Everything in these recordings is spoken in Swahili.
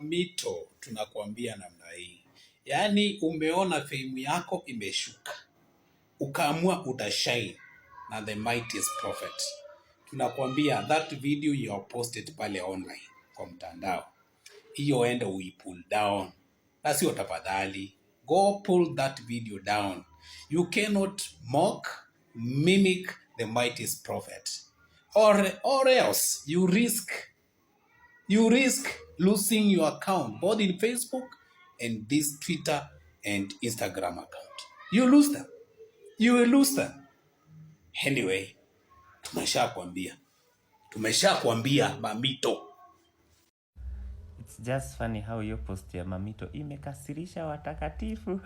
Mito tunakuambia namna hii. Yaani umeona fame yako imeshuka. Ukaamua utashine na the mightiest prophet. Tunakuambia that video you have posted pale online kwa mtandao. Hiyo ende pull down. Na sio tafadhali. Go pull that video down. You cannot mock, mimic the mightiest prophet. Or else you risk losing your account both in Facebook and this Twitter and Instagram account. You will lose them. Anyway, tumeshakwambia Mamito. It's just funny how your post ya Mamito imekasirisha watakatifu.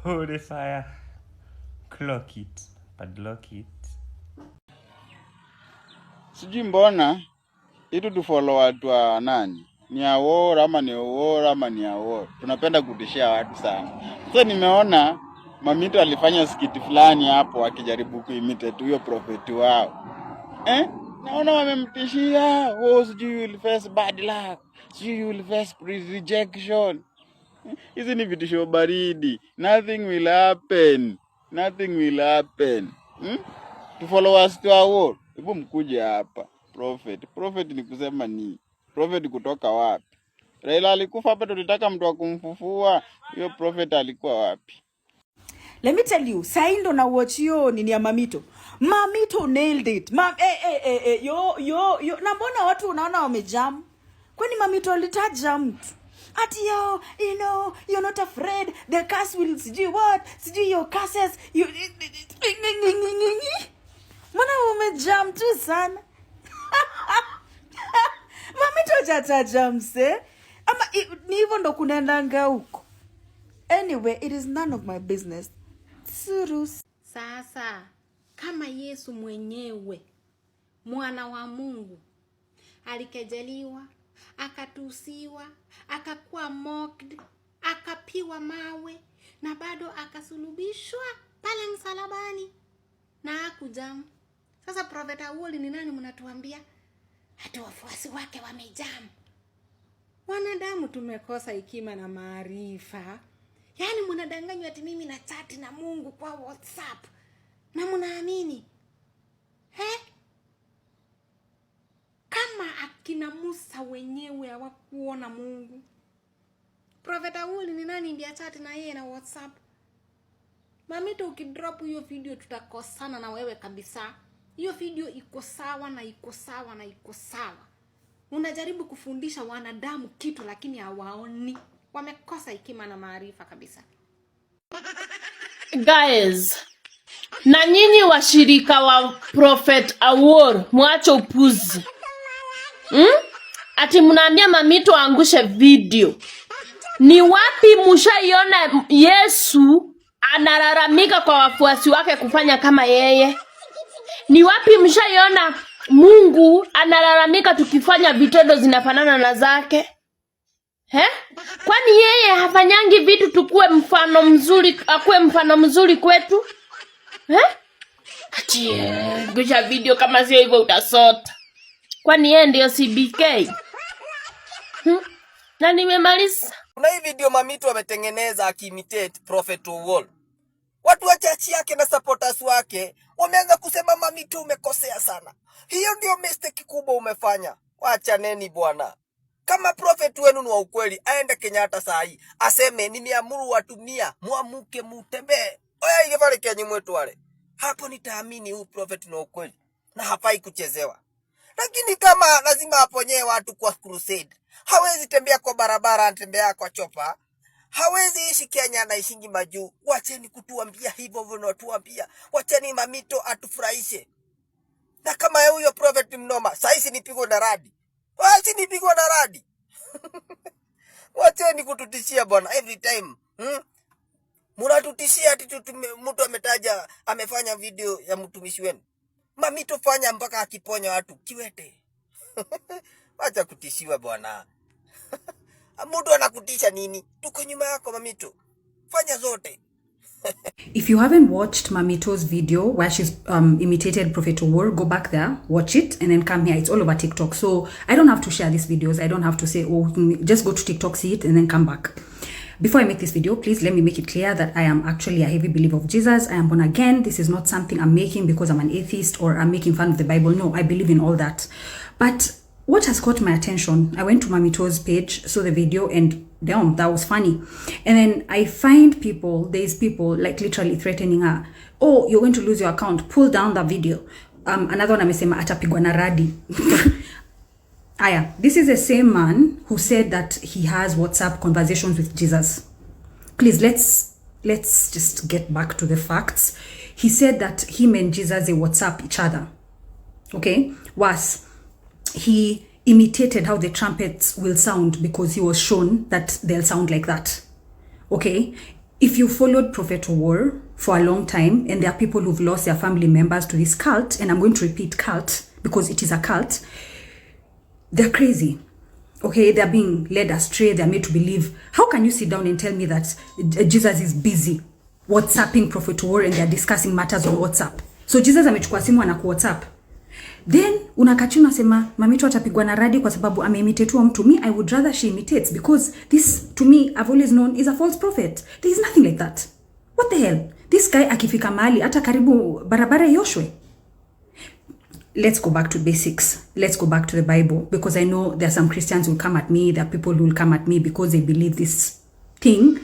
Hold the fire. Clock it. Padlock it. Sijui mbona itu tufollow watu wa nani? Ni Awor ama ni Awor ama ni Awor. Tunapenda kutishia watu sana. Sasa nimeona Mamito alifanya skiti fulani hapo akijaribu kuimitate huyo prophet wao. Naona wamemtishia, sijui you will face bad luck. Sijui you will face rejection. Hizi ni vitisho baridi. Nothing will happen. To followers to Awor. Hebu mkuje hapa. Prophet ni kusema ni. Prophet kutoka wapi? Raila alikufa hapa tulitaka mtu akumfufua. Hiyo prophet alikuwa wapi? Let me tell you, saindo na watch yo nini ya Mamito. Mamito nailed it. Yo. Na mbona watu unaona wamejam? Kwani Mamito alitaja mtu? Ati yo, you're not afraid. The curse will sijui what? Sijui your curses. Mbona umejam tu sana? Mamito jataja mse. Ama ni hivyo ndo kunaendanga huko. Anyway, it is none of my business. Surus. Sasa, kama Yesu mwenyewe, mwana wa Mungu, alikejeliwa, akatusiwa, akakuwa mocked, akapiwa mawe, na bado akasulubishwa pale msalabani, na hakujamu. Sasa Prophet Awor ni nani mnatuambia? Hata wafuasi wake wamejamu. Wanadamu tumekosa hekima na maarifa. Yaani mnadanganywa ati mimi na chat na Mungu kwa WhatsApp. Na mnaamini? Kama akina Musa wenyewe hawakuona Mungu. Prophet Awor ni nani ndiye chat na yeye na WhatsApp? Mamito ukidrop hiyo video tutakosana na wewe kabisa. Hiyo video iko sawa na iko sawa na iko sawa. Unajaribu kufundisha wanadamu kitu lakini hawaoni. Wamekosa hekima na maarifa kabisa. Guys, na nyinyi washirika wa Prophet Awor, mwache upuzi. Ati mnaambia Mamito angushe video. Ni wapi mshaiona Yesu analalamika kwa wafuasi wake kufanya kama yeye? Ni wapi mshaiona Mungu analalamika tukifanya vitendo zinafanana na zake? Kwani yeye hafanyangi vitu tukue mfano mzuri, akue mfano mzuri kwetu? Ati ngusha video kama sio hivyo utasota. Kwani yeye ndio CBK? Na nimemaliza. Kuna hii video Mamito ametengeneza akiimitate Prophet Awor. Watu wa church yake na supporters wake wameanza kusema Mamito umekosea sana. Hiyo ndio mistake kubwa umefanya. Wacha neni bwana. Kama prophet wenu ni wa ukweli, aende Kenyatta saa hii. Aseme nimeamuru watu 100 muamuke mutembee. Oya ingefale Kenya mwetu wale. Hapo nitaamini huyu prophet ni wa ukweli. Na hafai kuchezewa. Lakini kama lazima aponye watu kwa crusade. Hawezi tembea kwa barabara, anatembea kwa chopa. Hawezi ishi Kenya na ishingi majuu. Wacheni kutuambia hivyo vunatuambia. Wacheni Mamito atufurahishe. Na kama huyo prophet mnoma, saisi nipigwe na radi. Wachi nipigwe na radi. Wacheni kututishia bwana every time. Mnatutishia ati mtu ametaja amefanya video ya mtumishi wenu. Mamito fanya mpaka akiponya watu kiwete. Wacha kutishiwa bwana. Mtu anakutisha nini? Tuko nyuma yako Mamito. Fanya zote. If you haven't watched Mamito's video where she's imitated Prophet Owuor, go back there, watch it, and then come here. It's all over TikTok. So I don't have to share these videos. I don't have to say, oh, just go to TikTok, see it, and then come back. Before I make this video, please let me make it clear that I am actually a heavy believer of Jesus. I am born again. This is not something I'm making because I'm an atheist or I'm making fun of the Bible. No, I believe in all that. But what has caught my attention, I went to Mamito's page, saw the video, and damn, that was funny. And then I find there's people like literally threatening her. Oh, you're going to lose your account. Pull down that video. Another one amesema atapigwa na radi. Aya, this is the same man who said that he has WhatsApp conversations with Jesus. Please, let's just get back to the facts. He said that him and Jesus, they WhatsApp each other. Okay? Worse, he imitated how the trumpets will sound because he was shown that they'll sound like that. Okay? If you followed Prophet Owuor for a long time, and there are people who've lost their family members to this cult, and I'm going to repeat cult because it is a cult, they're crazy. Okay, they're being led astray. They're made to believe. How can you sit down and tell me that Jesus is busy WhatsApping Prophet Owuor and they're discussing matters on WhatsApp? So Jesus amechukua simu anaku WhatsApp. Then unakachi unasema Mamito atapigwa na radi kwa sababu ameimitate mtu. Me, I would rather she imitates, because this, to me, I've always known is a false prophet. There is nothing like that. What the hell? This guy akifika mahali hata karibu barabara yoshwe. Let's go back to basics. Let's go back to the Bible, because I know there are some Christians who will come at me. There are people who will come at me because they believe this thing.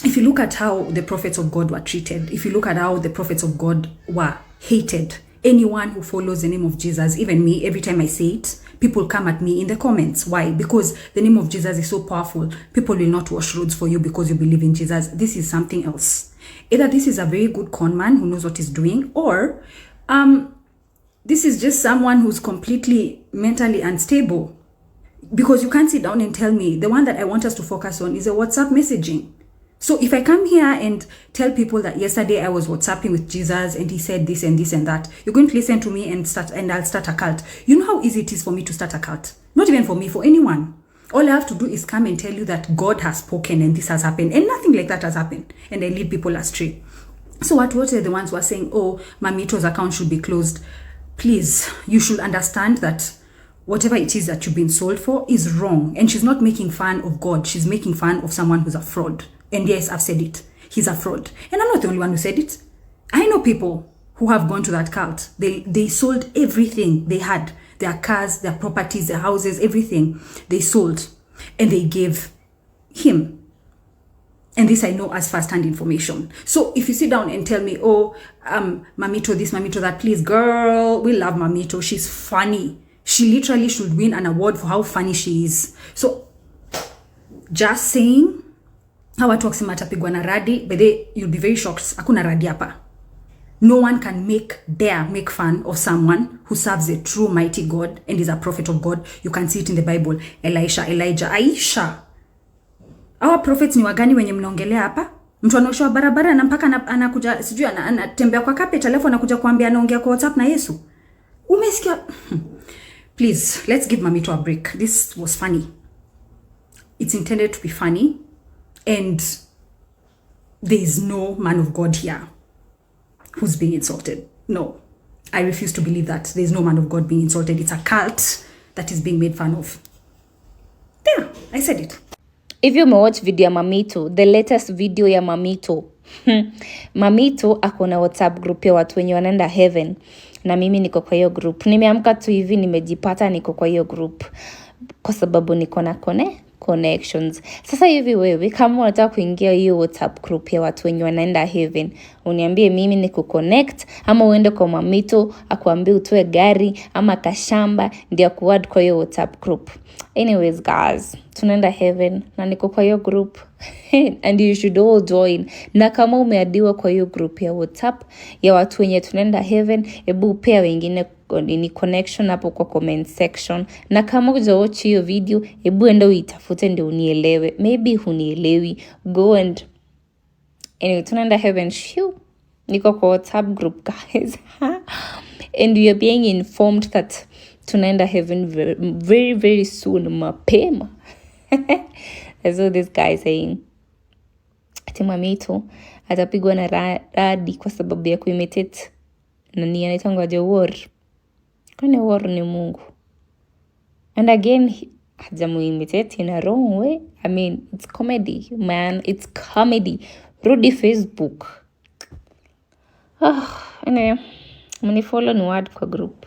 If you look at how the prophets of God were treated, if you look at how the prophets of God were hated, anyone who follows the name of Jesus, even me, every time I say it, people come at me in the comments. Why? Because the name of Jesus is so powerful. People will not wash roads for you because you believe in Jesus. This is something else. Either this is a very good con man who knows what he's doing, or this is just someone who's completely mentally unstable, because you can't sit down and tell me. The one that I want us to focus on is a WhatsApp messaging. So if I come here and tell people that yesterday I was WhatsApping with Jesus and he said this and this and that, you're going to listen to me and I'll start a cult. You know how easy it is for me to start a cult? Not even for me, for anyone. All I have to do is come and tell you that God has spoken and this has happened, and nothing like that has happened, and I lead people astray. So what are the ones who are saying, oh, Mamito's account should be closed? Please, you should understand that whatever it is that you've been sold for is wrong. And she's not making fun of God. She's making fun of someone who's a fraud. And yes, I've said it. He's a fraud. And I'm not the only one who said it. I know people who have gone to that cult. They sold everything they had. Their cars, their properties, their houses, everything. They sold. And they gave him. And this I know as first-hand information. So if you sit down and tell me, oh, Mamito this, Mamito that, please, girl, we love Mamito. She's funny. She literally should win an award for how funny she is. So just saying, how watu wakisema atapigwa na radi, but you'll be very shocked. Hakuna radi hapa. No one can dare make fun of someone who serves a true mighty God and is a prophet of God. You can see it in the Bible. Elisha, Elijah, Aisha. Our prophets ni wagani wenye mnaongelea hapa? Mtu anaosha barabara na mpaka anakuja sijui anatembea kwa carpet alafu anakuja kuambia anaongea kwa WhatsApp na Yesu. Umesikia? Please, let's give Mamito a break. This was funny. It's intended to be funny, and there is no man of God here who's being insulted. No, I refuse to believe that. There is no man of God being insulted. It's a cult that is being made fun of. There, I said it. If you watch video ya Mamito, the latest video ya Mamito, Mamito akona WhatsApp group ya watu wenye wanaenda heaven, na mimi niko kwa hiyo group. Nimeamka tu hivi nimejipata niko kwa hiyo group kwa sababu niko na connections. Sasa hivi wewe kama unataka kuingia hiyo WhatsApp group ya watu wenye wanaenda heaven, uniambie mimi niku connect, ama uende kwa Mamito akuambie utoe gari ama kashamba ndio kuadd kwa hiyo WhatsApp group. Anyways guys, tunaenda heaven na niko kwa hiyo group and you should all join. Na kama umeadiwa kwa hiyo group ya WhatsApp ya watu wenye tunaenda heaven, hebu pea wengine ni connection hapo kwa comment section. Na kama hujawatch hiyo video, hebu enda uitafute ndio unielewe. Maybe hunielewi, go and anyway, tunaenda heaven. Shoo, niko kwa WhatsApp group guys. And we are being informed that tunaenda heaven very, very soon, mapema. That's what this guy is saying. Ati Mamito atapigwa na radi kwa sababu ya kuimitate nani anaitwa Owuor. Kwani Owuor ni Mungu? And again, hajamuimitate in a wrong way. I mean, it's comedy, man. It's comedy. Rudi Facebook. Anyway, mnifollow ni word kwa group.